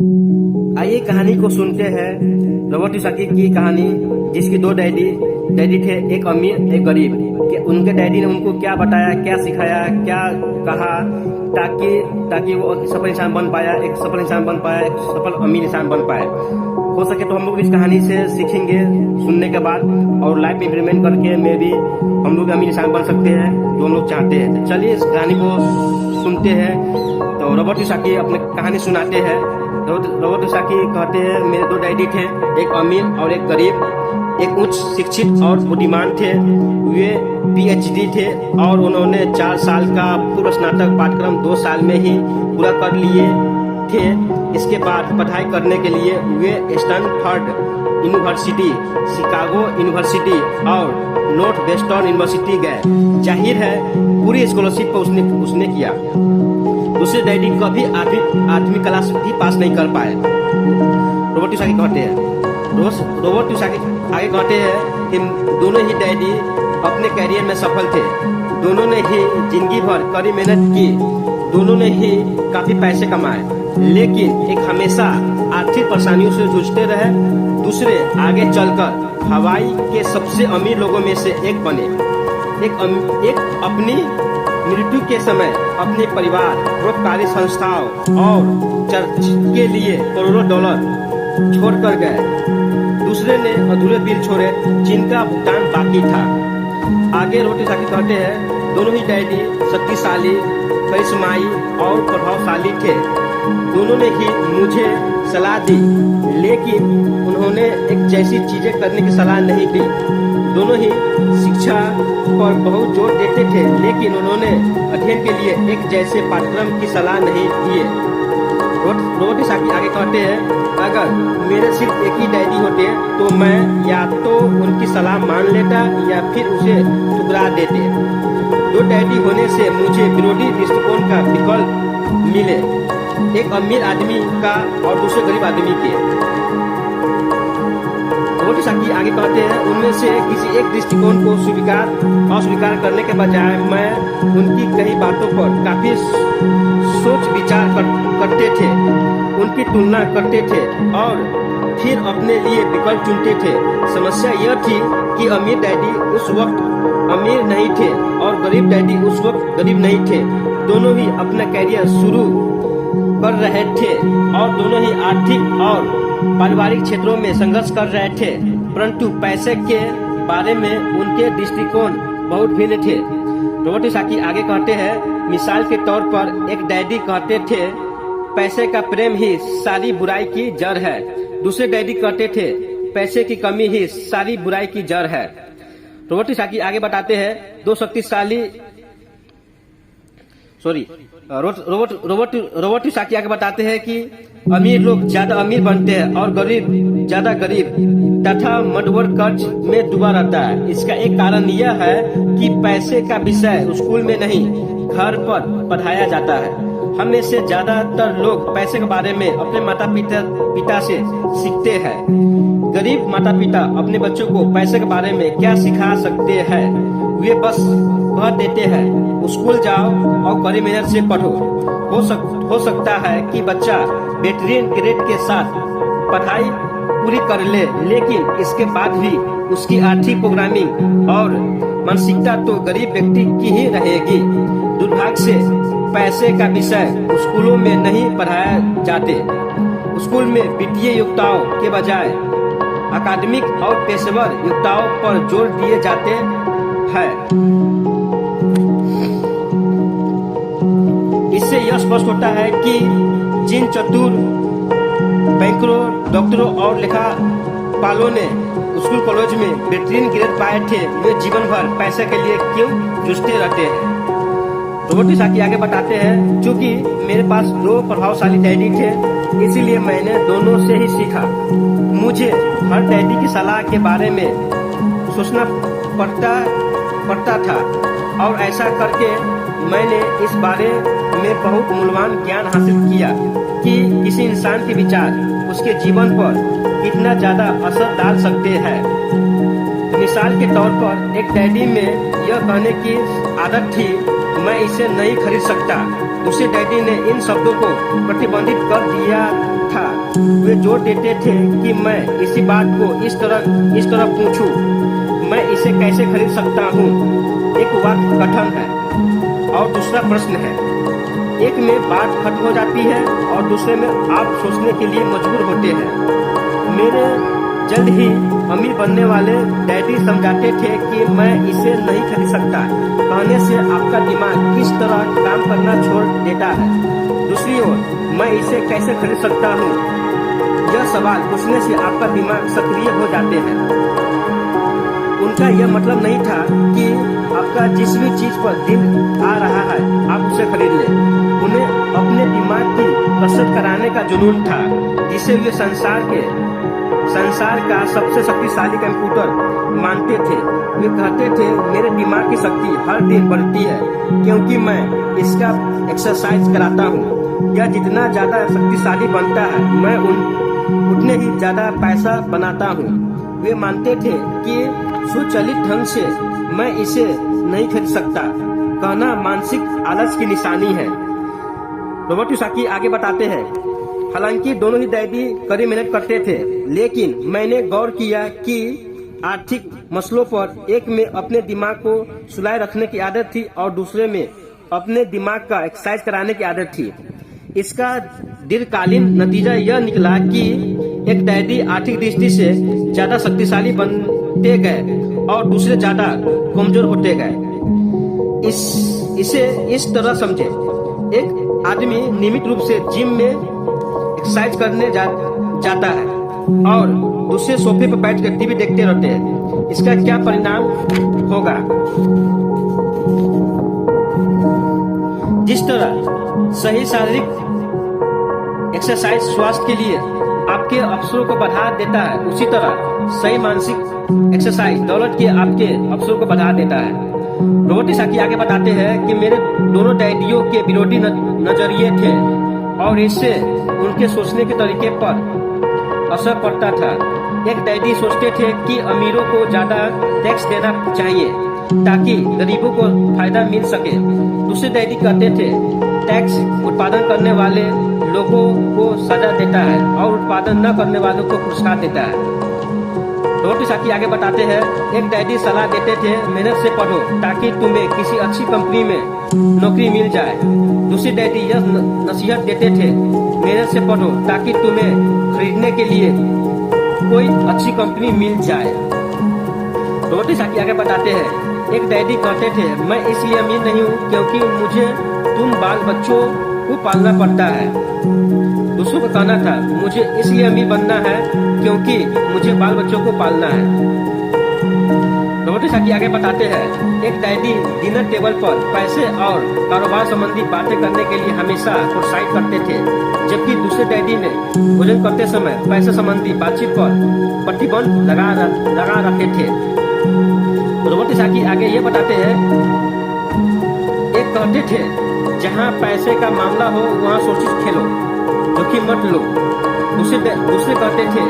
आइए कहानी को सुनते हैं। रॉबर्ट कियोसाकी की कहानी, जिसकी दो डैडी थे, एक अमीर एक गरीब। कि उनके डैडी ने उनको क्या बताया, क्या सिखाया, क्या कहा, ताकि वो सफल इंसान बन पाया, एक सफल इंसान बन पाया, एक सफल अमीर इंसान बन पाए। हो सके तो हम लोग इस कहानी से सीखेंगे सुनने के बाद, और लाइफ में इम्प्लीमेंट करके में भी हम लोग अमीर इंसान बन सकते हैं जो हम लोग चाहते हैं। तो चलिए इस कहानी को सुनते हैं। तो रॉबर्ट कियोसाकी अपने कहानी सुनाते हैं। रॉबर्ट कियोसाकी कहते हैं, मेरे दो डैडी थे, एक अमीर और एक गरीब। एक उच्च शिक्षित और बुद्धिमान थे, वे PhD थे और उन्होंने 4 साल का पूर्व स्नातक पाठ्यक्रम 2 साल में ही पूरा कर लिए थे। इसके बाद पढ़ाई करने के लिए वे स्टैनफोर्ड यूनिवर्सिटी, शिकागो यूनिवर्सिटी और नॉर्थ वेस्टर्न यूनिवर्सिटी गए। जाहिर है पूरी स्कॉलरशिप पर उसने किया। दूसरे डैडी कभी 8वीं क्लास भी पास नहीं कर पाए। रॉबर्ट कियोसाकी कहते हैं, रॉबर्ट कियोसाकी आगे कहते हैं कि दोनों ही डैडी अपने कैरियर में सफल थे। दोनों ने ही जिंदगी भर कड़ी मेहनत की, दोनों ने ही काफी पैसे कमाए, लेकिन एक हमेशा आर्थिक परेशानियों से जूझते रहे। दूसरे आगे चलकर हवाई के सबसे अमीर लोगों में से एक बने। एक अपनी मृत्यु के समय अपने परिवार, परोपकारी संस्थाओं और चर्च के लिए करोड़ों डॉलर छोड़ कर गए। दूसरे ने अधूरे बिल छोड़े जिनका भुगतान बाकी था। आगे रॉबर्ट कियोसाकी कहते हैं, दोनों ही डैडी शक्तिशाली, करिश्माई और प्रभावशाली थे। दोनों ने ही मुझे सलाह दी, लेकिन उन्होंने एक जैसी चीजें करने की सलाह नहीं दी। दोनों ही शिक्षा पर बहुत जोर देते थे, लेकिन उन्होंने अध्ययन के लिए एक जैसे पाठ्यक्रम की सलाह नहीं दिए। रॉबर्ट कियोसाकी आगे कहते हैं, अगर मेरे सिर्फ एक ही डैडी होते तो मैं या तो उनकी सलाह मान लेता या फिर उसे ठुकरा देते। दो डैडी होने से मुझे विरोधी दृष्टिकोण का विकल्प मिले, एक अमीर आदमी का और दूसरे गरीब आदमी के। रॉबर्ट कियोसाकी आगे कहते हैं, उनमें से किसी एक दृष्टिकोण को अस्वीकार करने के बजाय मैं उनकी कई बातों पर काफी सोच विचार करते थे, उनकी तुलना करते थे और फिर अपने लिए विकल्प चुनते थे। समस्या यह थी कि अमीर डैडी उस वक्त अमीर नहीं थे और गरीब डैडी उस वक्त गरीब नहीं थे। दोनों ही अपना कैरियर शुरू कर रहे थे और दोनों ही आर्थिक और पारिवारिक क्षेत्रों में संघर्ष कर रहे थे, परंतु पैसे के बारे में उनके दृष्टिकोण बहुत भिन्न थे। रॉबर्ट कियोसाकी आगे कहते हैं, मिसाल के तौर पर एक डैडी कहते थे, पैसे का प्रेम ही सारी बुराई की जड़ है। दूसरे डैडी कहते थे, पैसे की कमी ही सारी बुराई की जड़ है। रॉबर्ट कियोसाकी आगे बताते हैं, रॉबर्ट कियोसाकी आगे बताते हैं कि अमीर लोग ज्यादा अमीर बनते हैं और गरीब ज्यादा गरीब तथा मध्यवर्ग कर्ज में डूबा रहता है। इसका एक कारण यह है कि पैसे का विषय स्कूल में नहीं, घर पर पढ़ाया जाता है। हम में से ज्यादातर लोग पैसे के बारे में अपने माता पिता से सीखते हैं। गरीब माता पिता अपने बच्चों को पैसे के बारे में क्या सिखा सकते हैं? वे बस कह देते हैं, स्कूल जाओ और कड़ी मेहनत से पढ़ो। हो सकता है कि बच्चा बेहतरीन ग्रेड के साथ पढ़ाई पूरी कर ले, लेकिन इसके बाद भी उसकी आर्थिक प्रोग्रामिंग और मानसिकता तो गरीब व्यक्ति की ही रहेगी। दुर्भाग्य से पैसे का विषय स्कूलों में नहीं पढ़ाया जाते। स्कूल में वित्तीय योग्यताओं के बजाय अकादमिक और पेशेवर योग्यताओं पर जोर दिए जाते हैं। इससे यह स्पष्ट होता है कि जिन चतुर बैंकरों, डॉक्टरों और लेखापालों ने स्कूल कॉलेज में बेहतरीन ग्रेड पाए थे, वे जीवन भर पैसे के लिए क्यों जूझते रहते हैं। रॉबर्ट कियोसाकी आगे बताते हैं, क्योंकि मेरे पास 2 प्रभावशाली डैडी थे, इसीलिए मैंने दोनों से ही सीखा। मुझे हर डैडी की सलाह के बारे में सोचना पड़ता था और ऐसा करके मैंने इस बारे में बहुत मूल्यवान ज्ञान हासिल किया कि किसी इंसान के विचार उसके जीवन पर कितना ज्यादा असर डाल सकते हैं। मिसाल के तौर पर एक डैडी में यह कहने की आदत थी, मैं इसे नहीं खरीद सकता। दूसरे डैडी ने इन शब्दों को प्रतिबंधित कर दिया था वे जोर देते थे कि मैं इसी बात को इस तरह पूछूं, मैं इसे कैसे खरीद सकता हूँ। एक वाक्य कठिन है और दूसरा प्रश्न है। एक में बात खत्म हो जाती है और दूसरे में आप सोचने के लिए मजबूर होते हैं। मेरे जल्द ही अमीर बनने वाले डैडी समझाते थे कि मैं इसे नहीं खरीद सकता। कहने से आपका दिमाग किस तरह काम करना छोड़ देता है। दूसरी ओर, मैं इसे कैसे खरीद सकता हूँ, यह सवाल पूछने से आपका दिमाग सक्रिय हो जाते हैं। उनका यह मतलब नहीं था कि आपका जिस भी चीज पर दिल आ रहा है आप उसे खरीद लें। उन्हें अपने दिमाग की कसरत कराने का जुनून था, जिसे वे संसार का सबसे शक्तिशाली कंप्यूटर मानते थे। वे कहते थे, मेरे दिमाग की शक्ति हर दिन बढ़ती है क्योंकि मैं इसका एक्सरसाइज कराता हूँ। यह जितना ज्यादा शक्तिशाली बनता है, मैं उतने ही ज्यादा पैसा बनाता हूँ। वे मानते थे कि सुचालित ढंग से मैं इसे नहीं खरीद सकता कहना मानसिक आलस की निशानी है। रॉबर्ट कियोसाकी आगे बताते हैं, हालांकि दोनों ही डैडी कड़ी मेहनत करते थे, लेकिन मैंने गौर किया कि आर्थिक मसलों पर एक में अपने दिमाग को सुलाए रखने की आदत थी और दूसरे में अपने दिमाग का एक्सरसाइज कराने की आदत थी। इसका दीर्घकालीन नतीजा यह निकला कि एक डैडी आर्थिक दृष्टि से ज्यादा शक्तिशाली बनते गए और दूसरे ज्यादा कमजोर होते गए। इसे इस तरह समझे, एक आदमी नियमित रूप से जिम में एक्सरसाइज करने जाता है और दूसरे सोफे पर बैठ कर टीवी देखते रहते हैं। इसका क्या परिणाम होगा? जिस तरह सही शारीरिक एक्सरसाइज स्वास्थ्य के लिए आपके अवसरों को बढ़ा देता है, उसी तरह सही मानसिक एक्सरसाइज दौलत के आपके अवसरों को बढ़ा देता है। रॉबर्ट कियोसाकी आगे बताते हैं कि मेरे दोनों डैडियों के विरोधी नजरिए थे और इससे उनके सोचने के तरीके पर असर पड़ता था। एक डैडी सोचते थे कि अमीरों को ज्यादा टैक्स देना चाहिए ताकि गरीबों को फायदा मिल सके। दूसरे डैडी कहते थे, टैक्स उत्पादन करने वाले लोगों को सजा देता है और उत्पादन न करने वालों को पुरस्कार देता है। रॉबर्ट कियोसाकी आगे बताते हैं, एक डैडी सलाह देते थे, मेहनत से पढ़ो ताकि तुम्हें किसी अच्छी कंपनी में नौकरी मिल जाए। दूसरे डैडी यह नसीहत देते थे, मेहनत से पढ़ो ताकि तुम्हें खरीदने के लिए कोई अच्छी कंपनी मिल जाए। रॉबर्ट कियोसाकी आगे बताते हैं, एक डैडी कहते थे, मैं इसलिए अमीर नहीं हूँ क्योंकि मुझे तुम बाल बच्चों को पालना पड़ता है। दूसरों का कहना था, मुझे इसलिए अमीर बनना है क्योंकि मुझे बाल बच्चों को पालना है। रॉबर्ट कियोसाकी आगे बताते हैं, एक डैडी डिनर टेबल पर पैसे और कारोबार संबंधी बातें करने के लिए हमेशा प्रोत्साहित करते थे, जबकि दूसरे डैडी ने भोजन करते समय पैसे संबंधी बातचीत पर प्रतिबंध लगा रखे थे। रॉबर्ट कियोसाकी आगे ये बताते हैं, एक कहते थे, जहाँ पैसे का मामला हो वहाँ सोचित खेलो, जोखिम मत लो। दूसरे कहते थे,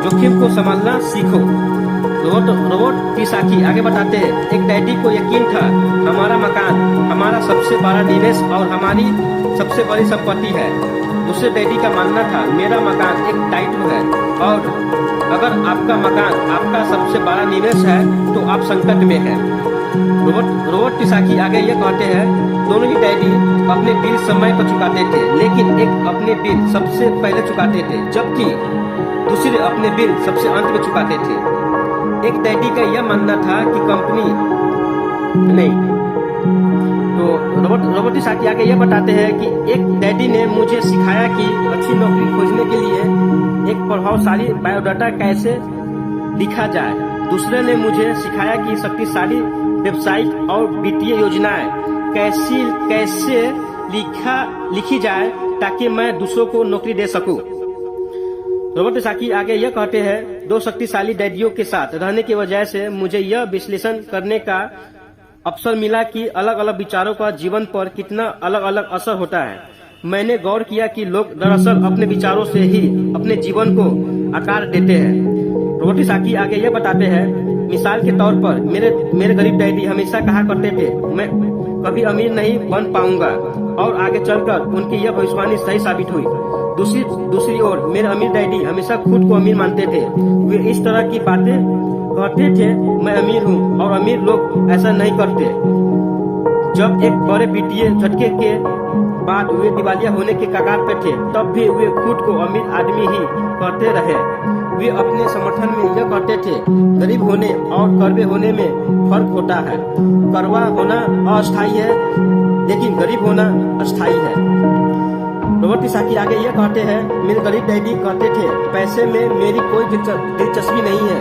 जोखिम को संभालना सीखो। रॉबर्ट कियोसाकी आगे बताते हैं, एक डैडी को यकीन था, हमारा मकान हमारा सबसे बड़ा निवेश और हमारी सबसे बड़ी संपत्ति है। दूसरे डैडी का मानना था, मेरा मकान एक दायित्व है और अगर आपका मकान आपका सबसे बड़ा निवेश है तो आप संकट में हैं। रॉबर्ट कियोसाकी आगे ये कहते हैं, दोनों ही डैडी अपने बिल समय पर चुकाते थे, लेकिन एक अपने बिल सबसे पहले चुकाते थे जबकि दूसरे अपने बिल सबसे अंत में चुकाते थे। एक डैडी का यह मानना था कि कंपनी नहीं। तो रॉबर्ट कियोसाकी आगे यह बताते हैं कि एक डैडी ने मुझे सिखाया कि अच्छी नौकरी खोजने के लिए एक प्रभावशाली बायोडाटा कैसे लिखा जाए। दूसरे ने मुझे सिखाया कि शक्तिशाली व्यावसायिक और वित्तीय योजनाएं कैसे लिखी जाए ताकि मैं दूसरों को नौकरी दे सकूं। रॉबर्ट कियोसाकी आगे यह कहते हैं, दो शक्तिशाली डैडियों के साथ रहने की वजह से मुझे यह विश्लेषण करने का अवसर मिला कि अलग अलग विचारों का जीवन पर कितना अलग अलग असर होता है। मैंने गौर किया कि लोग दरअसल अपने विचारों से ही अपने जीवन को आकार देते हैं। रॉबर्ट कियोसाकी आगे यह बताते हैं, मिसाल के तौर पर मेरे गरीब डैडी हमेशा कहा करते थे, मैं कभी अमीर नहीं बन पाऊंगा और आगे चलकर उनकी यह भविष्यवाणी सही साबित हुई। दूसरी ओर मेरे अमीर डैडी हमेशा खुद को अमीर मानते थे। वे इस तरह की बातें कहते थे, मैं अमीर हूँ और अमीर लोग ऐसा नहीं करते। जब एक बड़े वित्तीय झटके के बाद वे दिवालिया होने के कगार पे थे, तब भी वे खुद को अमीर आदमी ही कहते रहे। वे अपने समर्थन में यह कहते थे, गरीब होने और कर्वे होने में फर्क होता है। कर्वा होना अस्थायी है, लेकिन गरीब होना अस्थायी है। रॉबर्ट कियोसाकी आगे यह कहते हैं, मेरे गरीब डैडी कहते थे, पैसे में मेरी कोई दिलचस्पी नहीं है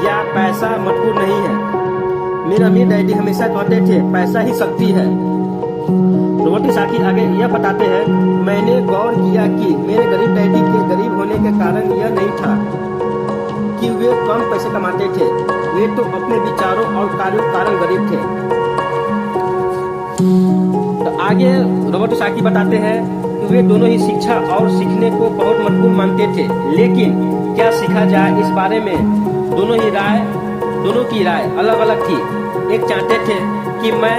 या पैसा महत्वपूर्ण नहीं है। मेरे अमीर डैडी हमेशा कहते थे, पैसा ही शक्ति है। रॉबर्ट कियोसाकी आगे यह बताते हैं, मैंने गौर किया कि मेरे गरीब डैडी के गरीब होने के कारण यह नहीं था कि वे कम पैसे कमाते थे, वे तो अपने विचारों और कार्यों के कारण गरीब थे। तो आगे रॉबर्ट कियोसाकी बताते हैं कि वे दोनों ही शिक्षा और सीखने को बहुत महत्वपूर्ण मानते थे, लेकिन क्या सीखा जाए इस बारे में दोनों की राय अलग अलग थी। एक चाहते थे कि मैं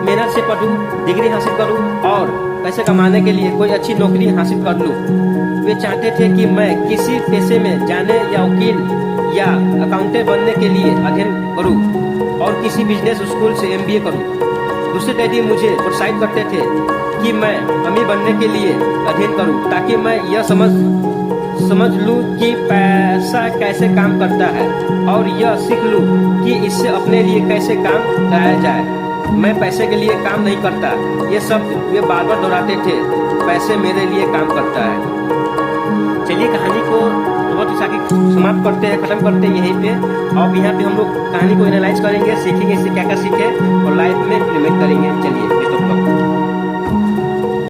मेहनत से पढ़ूं, डिग्री हासिल करूं और पैसे कमाने के लिए कोई अच्छी नौकरी हासिल कर लूं। वे चाहते थे कि मैं किसी पेशे में जाने या वकील या अकाउंटेंट बनने के लिए अध्ययन करूं और किसी बिजनेस स्कूल से MBA करूं। दूसरे डैडी मुझे प्रोत्साहित करते थे कि मैं अमीर बनने के लिए अध्ययन करूं, ताकि मैं यह समझ लूं कि पैसा कैसे काम करता है और यह सीख लूं कि इससे अपने लिए कैसे काम कराया जाए। मैं पैसे के लिए काम नहीं करता, ये सब वे बार बार दोहराते थे, पैसे मेरे लिए काम करता है। चलिए कहानी को रॉबर्ट कियोसाकी समाप्त करते हैं, खत्म करते हैं यहीं पे। और यहाँ पे हम लोग कहानी को एनालाइज करेंगे, सीखेंगे इससे क्या क्या सीखे और लाइफ में इम्प्लीमेंट करेंगे। चलिए।